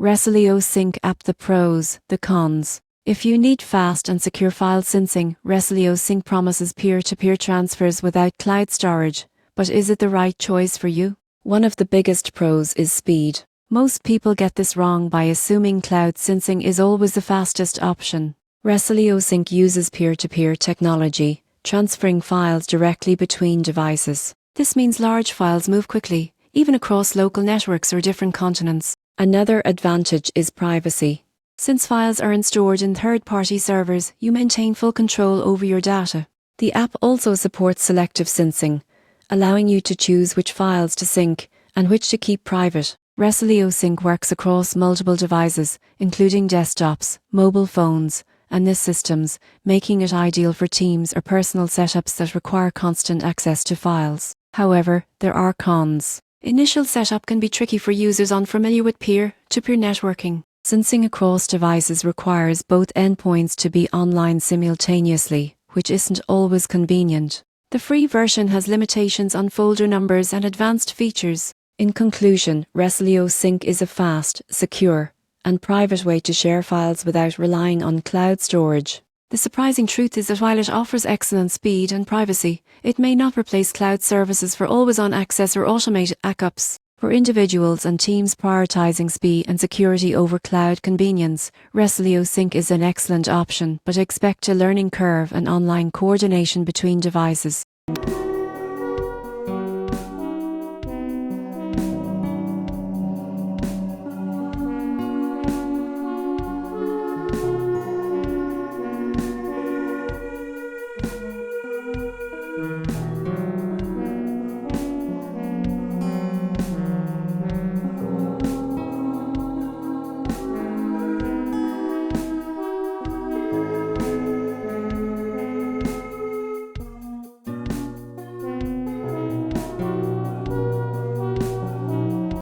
Resilio Sync app. The pros, the cons. If you need fast and secure file syncing, Resilio Sync promises peer-to-peer transfers without cloud storage. But is it the right choice for you? One of the biggest pros is speed. Most people get this wrong by assuming cloud syncing is always the fastest option. Resilio Sync uses peer-to-peer technology, transferring files directly between devices. This means large files move quickly, even across local networks or different continents. Another advantage is privacy. Since files aren't stored in third-party servers, you maintain full control over your data. The app also supports selective syncing, allowing you to choose which files to sync and which to keep private. Resilio Sync works across multiple devices, including desktops, mobile phones, and NIS systems, making it ideal for teams or personal setups that require constant access to files. However, there are cons. Initial setup can be tricky for users unfamiliar with peer-to-peer networking. Syncing across devices requires both endpoints to be online simultaneously, which isn't always convenient. The free version has limitations on folder numbers and advanced features. In conclusion, Resilio Sync is a fast, secure, and private way to share files without relying on cloud storage. The surprising truth is that while it offers excellent speed and privacy, it may not replace cloud services for always-on access or automated backups. For individuals and teams prioritizing speed and security over cloud convenience, Resilio Sync is an excellent option, but expect a learning curve and online coordination between devices.